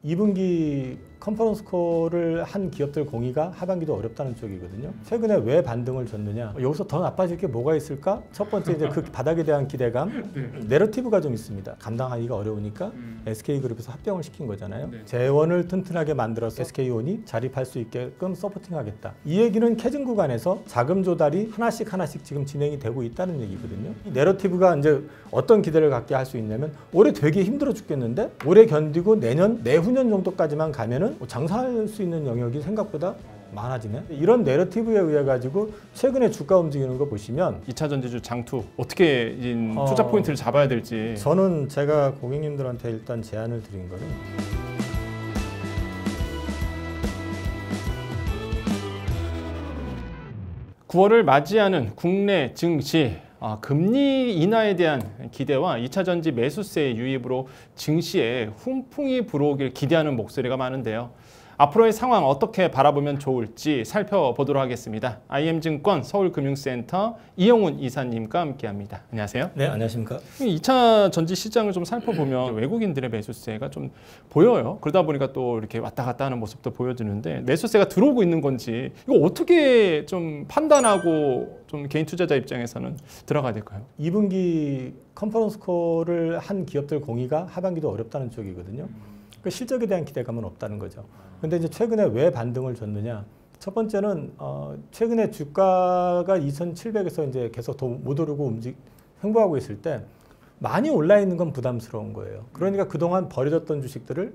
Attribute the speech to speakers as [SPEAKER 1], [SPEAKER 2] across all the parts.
[SPEAKER 1] 2분기 컨퍼런스 콜을 한 기업들 공의가 하반기도 어렵다는 쪽이거든요. 최근에 왜 반등을 줬느냐? 여기서 더 나빠질 게 뭐가 있을까? 첫 번째 이제 그 바닥에 대한 기대감, 내러티브가 좀 있습니다. 감당하기가 어려우니까 SK그룹에서 합병을 시킨 거잖아요. 재원을 튼튼하게 만들어서 SK온이 자립할 수 있게끔 서포팅하겠다. 이 얘기는 캐즘 구간에서 자금 조달이 하나씩 지금 진행이 되고 있다는 얘기거든요. 이 내러티브가 이제 어떤 기대를 갖게 할 수 있냐면 올해 되게 힘들어 죽겠는데 올해 견디고 내년, 내후년 정도까지만 가면은 장사할 수 있는 영역이 생각보다 많아지네. 이런 내러티브에 의해 가지고 최근에 주가 움직이는 거 보시면
[SPEAKER 2] 2차 전지주 장투 어떻게 투자 포인트를 잡아야 될지.
[SPEAKER 1] 저는 제가 고객님들한테 일단 제안을 드린 거는
[SPEAKER 2] 9월을 맞이하는 국내 증시, 금리 인하에 대한 기대와 2차 전지 매수세의 유입으로 증시에 훈풍이 불어오길 기대하는 목소리가 많은데요. 앞으로의 상황 어떻게 바라보면 좋을지 살펴보도록 하겠습니다. IM증권 서울금융센터 이영훈 이사님과 함께합니다. 안녕하세요.
[SPEAKER 1] 네, 안녕하십니까.
[SPEAKER 2] 2차 전지 시장을 좀 살펴보면 외국인들의 매수세가 좀 보여요. 그러다 보니까 또 이렇게 왔다 갔다 하는 모습도 보여지는데 매수세가 들어오고 있는 건지 이거 어떻게 좀 판단하고 좀 개인 투자자 입장에서는 들어가야 될까요?
[SPEAKER 1] 2분기 컨퍼런스 콜을 한 기업들 공의가 하반기도 어렵다는 쪽이거든요. 그 실적에 대한 기대감은 없다는 거죠. 근데 이제 최근에 왜 반등을 줬느냐? 첫 번째는 최근에 주가가 2,700에서 이제 계속 더 못 오르고 횡보하고 있을 때 많이 올라 있는 건 부담스러운 거예요. 그러니까 그동안 버려졌던 주식들을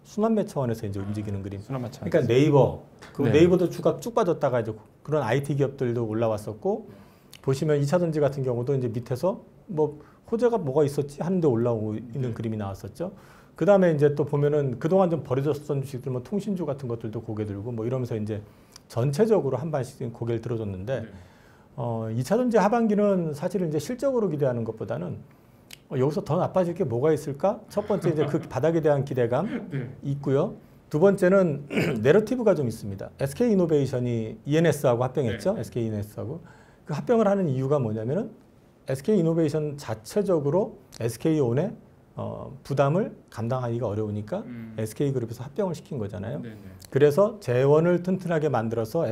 [SPEAKER 1] 순환매 차원에서 이제 움직이는 그림. 그러니까 네이버, 네이버도 주가 쭉 빠졌다가 이제 그런 IT 기업들도 올라왔었고 보시면 2차 전지 같은 경우도 이제 밑에서 뭐 호재가 뭐가 있었지 하는데 올라오고 있는 그림이 나왔었죠. 그 다음에 이제 또 보면은 그동안 좀 버려졌던 주식들, 뭐 통신주 같은 것들도 고개 들고 뭐 이러면서 이제 전체적으로 한 반씩 고개를 들어줬는데, 2차 전지 하반기는 사실은 이제 실적으로 기대하는 것보다는 여기서 더 나빠질 게 뭐가 있을까? 첫 번째 이제 그 바닥에 대한 기대감 있고요. 두 번째는 내러티브가 좀 있습니다. SK 이노베이션이 ENS하고 합병했죠. SK ENS하고. 그 합병을 하는 이유가 뭐냐면은 SK 이노베이션 자체적으로 SK온의 부담을 감당하기가 어려우니까 SK그룹에서 합병을 시킨 거잖아요. 그래서 재원을 튼튼하게 만들어서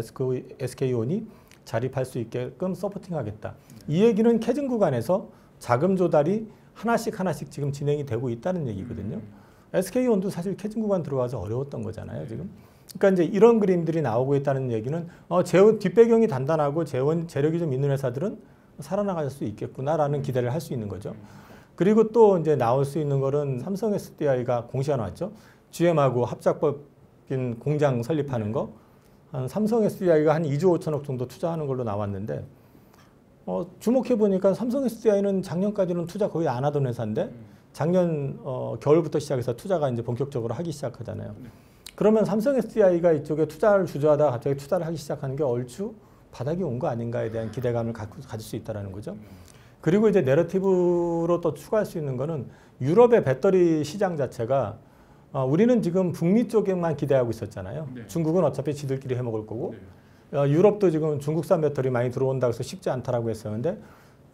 [SPEAKER 1] SK온이 자립할 수 있게끔 서포팅하겠다. 이 얘기는 캐즘 구간에서 자금 조달이 하나씩 지금 진행이 되고 있다는 얘기거든요. SK온도 사실 캐즘 구간 들어와서 어려웠던 거잖아요, 지금. 그러니까 이제 이런 그림들이 나오고 있다는 얘기는 재원 뒷배경이 단단하고 재력이 좀 있는 회사들은 살아나갈 수 있겠구나라는 기대를 할 수 있는 거죠. 그리고 또 이제 나올 수 있는 거는 삼성 SDI가 공시가 나왔죠. GM하고 합작법인 공장 설립하는 거. 한 삼성 SDI가 한 2조 5천억 정도 투자하는 걸로 나왔는데 주목해 보니까 삼성 SDI는 작년까지는 투자 거의 안 하던 회사인데 작년 겨울부터 시작해서 투자가 이제 본격적으로 하기 시작하잖아요. 그러면 삼성 SDI가 이쪽에 투자를 주저하다가 갑자기 투자를 하기 시작하는 게 얼추 바닥이 온 거 아닌가에 대한 기대감을 가질 수 있다는 거죠. 그리고 이제 내러티브로 또 추가할 수 있는 거는 유럽의 배터리 시장 자체가 우리는 지금 북미 쪽에만 기대하고 있었잖아요. 중국은 어차피 지들끼리 해먹을 거고 유럽도 지금 중국산 배터리 많이 들어온다고 해서 쉽지 않다라고 했었는데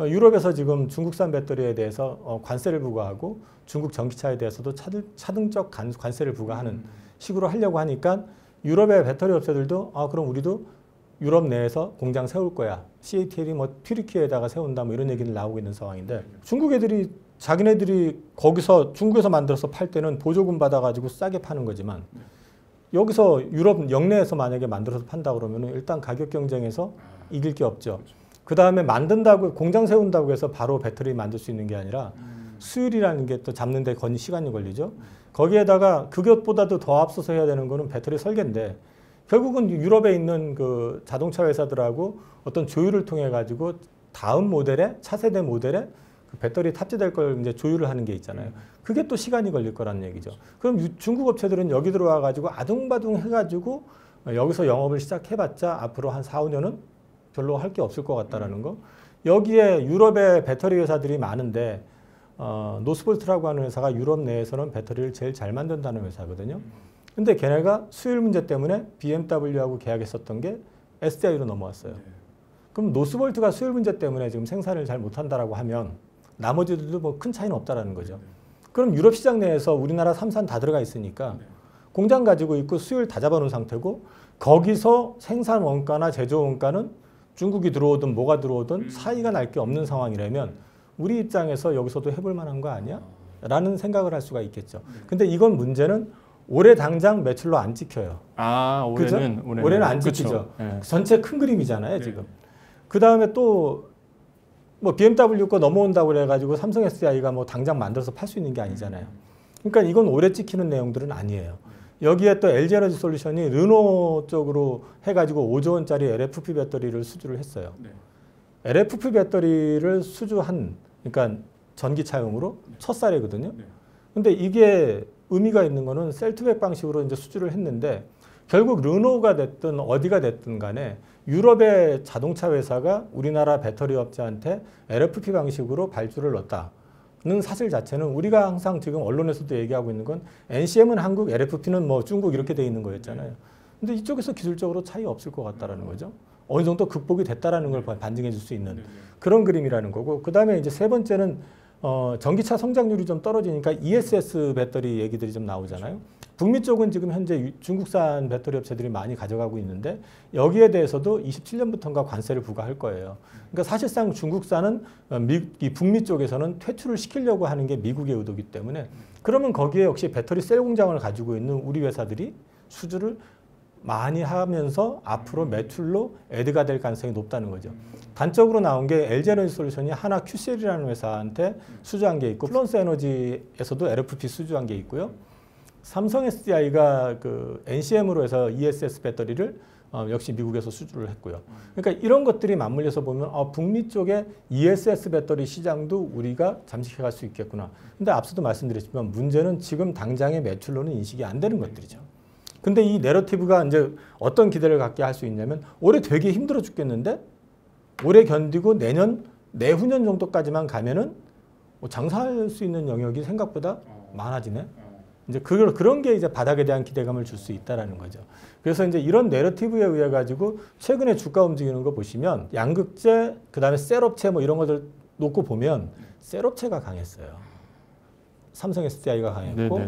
[SPEAKER 1] 유럽에서 지금 중국산 배터리에 대해서 관세를 부과하고 중국 전기차에 대해서도 차등적 관세를 부과하는 식으로 하려고 하니까 유럽의 배터리 업체들도 그럼 우리도 유럽 내에서 공장 세울 거야. CATL이 뭐 튀르키예에다가 세운다 뭐 이런 얘기를 나오고 있는 상황인데 중국 애들이 자기네들이 거기서 중국에서 만들어서 팔 때는 보조금 받아가지고 싸게 파는 거지만 여기서 유럽 영내에서 만약에 만들어서 판다 그러면은 일단 가격 경쟁에서 이길 게 없죠. 그 다음에 만든다고 공장 세운다고 해서 바로 배터리 만들 수 있는 게 아니라 수율이라는 게 또 잡는 데 시간이 걸리죠. 거기에다가 그것보다도 더 앞서서 해야 되는 거는 배터리 설계인데 결국은 유럽에 있는 그 자동차 회사들하고 어떤 조율을 통해 가지고 다음 모델에 차세대 모델에 그 배터리 탑재될 걸 이제 조율을 하는 게 있잖아요. 그게 또 시간이 걸릴 거라는 얘기죠. 그럼 중국 업체들은 여기 들어와 가지고 아둥바둥 해가지고 여기서 영업을 시작해봤자 앞으로 한 4, 5년은 별로 할 게 없을 것 같다라는 거. 여기에 유럽의 배터리 회사들이 많은데 노스볼트라고 하는 회사가 유럽 내에서는 배터리를 제일 잘 만든다는 회사거든요. 근데 걔네가 수율 문제 때문에 BMW하고 계약했었던 게 SDI로 넘어왔어요. 그럼 노스볼트가 수율 문제 때문에 지금 생산을 잘 못한다라고 하면 나머지들도 뭐 큰 차이는 없다라는 거죠. 그럼 유럽 시장 내에서 우리나라 3산 다 들어가 있으니까 공장 가지고 있고 수요를 다 잡아놓은 상태고 거기서 생산 원가나 제조 원가는 중국이 들어오든 뭐가 들어오든 차이가 날 게 없는 상황이라면 우리 입장에서 여기서도 해볼 만한 거 아니야? 라는 생각을 할 수가 있겠죠. 근데 이건 문제는 올해 당장 매출로 안 찍혀요. 올해는 안 찍히죠. 네. 전체 큰 그림이잖아요, 지금. 그 다음에 또 뭐 BMW 거 넘어온다고 그래가지고 삼성 SDI가 뭐 당장 만들어서 팔 수 있는 게 아니잖아요. 그러니까 이건 올해 찍히는 내용들은 아니에요. 여기에 또 LG에너지 솔루션이 르노 쪽으로 해가지고 5조 원짜리 LFP 배터리를 수주를 했어요. LFP 배터리를 수주한, 그러니까 전기차용으로 첫 사례거든요. 근데 이게 의미가 있는 거는 셀투백 방식으로 이제 수주를 했는데 결국 르노가 됐든 어디가 됐든 간에 유럽의 자동차 회사가 우리나라 배터리 업체한테 LFP 방식으로 발주를 넣었다는 사실 자체는 우리가 항상 지금 언론에서도 얘기하고 있는 건 NCM은 한국, LFP는 뭐 중국 이렇게 돼 있는 거였잖아요. 근데 이쪽에서 기술적으로 차이 없을 것 같다라는 거죠. 어느 정도 극복이 됐다라는 걸 반증해 줄 수 있는 그런 그림이라는 거고, 그 다음에 이제 세 번째는 전기차 성장률이 좀 떨어지니까 ESS 배터리 얘기들이 좀 나오잖아요. 북미 쪽은 지금 현재 중국산 배터리 업체들이 많이 가져가고 있는데 여기에 대해서도 27년부터인가 관세를 부과할 거예요. 그러니까 사실상 중국산은 이 북미 쪽에서는 퇴출을 시키려고 하는 게 미국의 의도이기 때문에 그러면 거기에 역시 배터리 셀 공장을 가지고 있는 우리 회사들이 수주를 많이 하면서 앞으로 매출로 애드가 될 가능성이 높다는 거죠. 단적으로 나온 게 LG에너지 솔루션이 하나 QCL이라는 회사한테 수주한 게 있고 플런스 에너지에서도 LFP 수주한 게 있고요. 삼성 SDI가 그 NCM으로 해서 ESS 배터리를 역시 미국에서 수주를 했고요. 그러니까 이런 것들이 맞물려서 보면 북미 쪽에 ESS 배터리 시장도 우리가 잠식해 갈 수 있겠구나. 근데 앞서도 말씀드렸지만 문제는 지금 당장의 매출로는 인식이 안 되는 것들이죠. 근데 이 내러티브가 이제 어떤 기대를 갖게 할 수 있냐면 올해 되게 힘들어 죽겠는데 올해 견디고 내후년 정도까지만 가면은 장사할 수 있는 영역이 생각보다 많아지네. 이제 그런 게 이제 바닥에 대한 기대감을 줄 수 있다라는 거죠. 그래서 이제 이런 내러티브에 의해 가지고 최근에 주가 움직이는 거 보시면 양극재, 그다음에 셀업체 뭐 이런 것들 놓고 보면 셀업체가 강했어요. 삼성 SDI가 강했고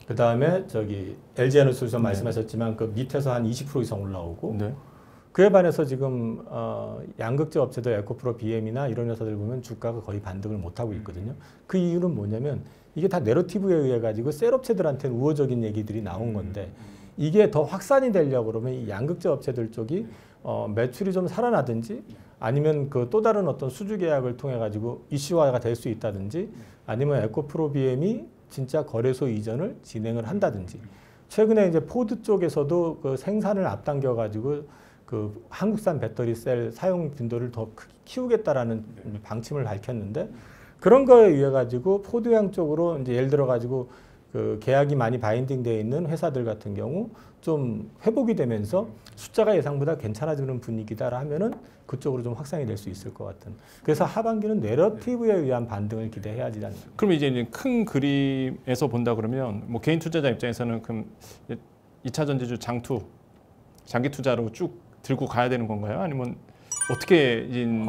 [SPEAKER 1] 그다음에 저기 LG에너지 솔루션 말씀하셨지만 그 밑에서 한 20% 이상 올라오고 그에 반해서 지금 양극재 업체들 에코프로 BM이나 이런 회사들 보면 주가가 거의 반등을 못하고 있거든요. 그 이유는 뭐냐면 이게 다 내러티브에 의해 가지고 셀업체들한테는 우호적인 얘기들이 나온 건데 이게 더 확산이 되려고 그러면 이 양극재 업체들 쪽이 매출이 좀 살아나든지 아니면 그 또 다른 어떤 수주 계약을 통해 가지고 이슈화가 될 수 있다든지 아니면 에코프로 BM이 진짜 거래소 이전을 진행을 한다든지 최근에 이제 포드 쪽에서도 그 생산을 앞당겨 가지고 그 한국산 배터리 셀 사용 빈도를 더 키우겠다라는 방침을 밝혔는데 그런 거에 의해 가지고 포드양 쪽으로 이제 예를 들어 가지고 그 계약이 많이 바인딩되어 있는 회사들 같은 경우 좀 회복이 되면서 숫자가 예상보다 괜찮아지는 분위기다라 하면은 그쪽으로 좀 확산이 될 수 있을 것 같은. 그래서 하반기는 내러티브에 의한 반등을 기대해야지 않나.
[SPEAKER 2] 그럼 이제 큰 그림에서 본다 그러면 뭐 개인 투자자 입장에서는 그럼 2차 전지주 장기 투자로 쭉 들고 가야 되는 건가요? 아니면 어떻게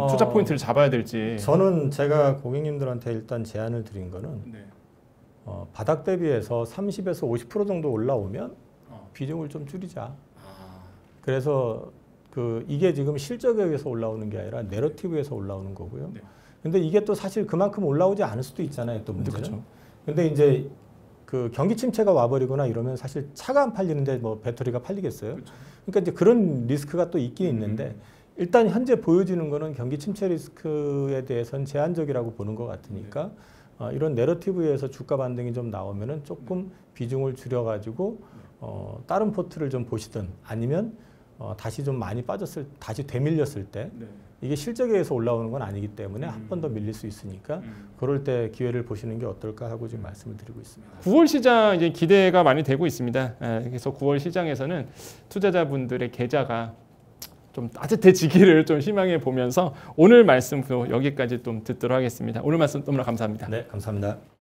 [SPEAKER 2] 투자 포인트를 잡아야 될지.
[SPEAKER 1] 저는 제가 고객님들한테 일단 제안을 드린 거는 바닥 대비해서 30에서 50% 정도 올라오면 비중을 좀 줄이자. 그래서 이게 지금 실적에 의해서 올라오는 게 아니라 내러티브에서 올라오는 거고요. 근데 이게 또 사실 그만큼 올라오지 않을 수도 있잖아요. 또 문제는. 그렇죠. 근데 이제 그 경기 침체가 와버리거나 이러면 사실 차가 안 팔리는데 뭐 배터리가 팔리겠어요? 그렇죠. 그러니까 이제 그런 리스크가 또 있긴 있는데 일단 현재 보여지는 거는 경기 침체 리스크에 대해서는 제한적이라고 보는 것 같으니까 이런 내러티브에서 주가 반등이 좀 나오면은 조금 비중을 줄여가지고 다른 포트를 좀 보시든 아니면 다시 좀 많이 다시 되밀렸을 때 이게 실적에 의해서 올라오는 건 아니기 때문에 한 번 더 밀릴 수 있으니까 그럴 때 기회를 보시는 게 어떨까 하고 지금 말씀을 드리고 있습니다.
[SPEAKER 2] 9월 시장 이제 기대가 많이 되고 있습니다. 그래서 9월 시장에서는 투자자분들의 계좌가 좀 따뜻해지기를 좀 희망해 보면서 오늘 말씀도 여기까지 좀 듣도록 하겠습니다. 오늘 말씀 너무나 감사합니다.
[SPEAKER 1] 네, 감사합니다.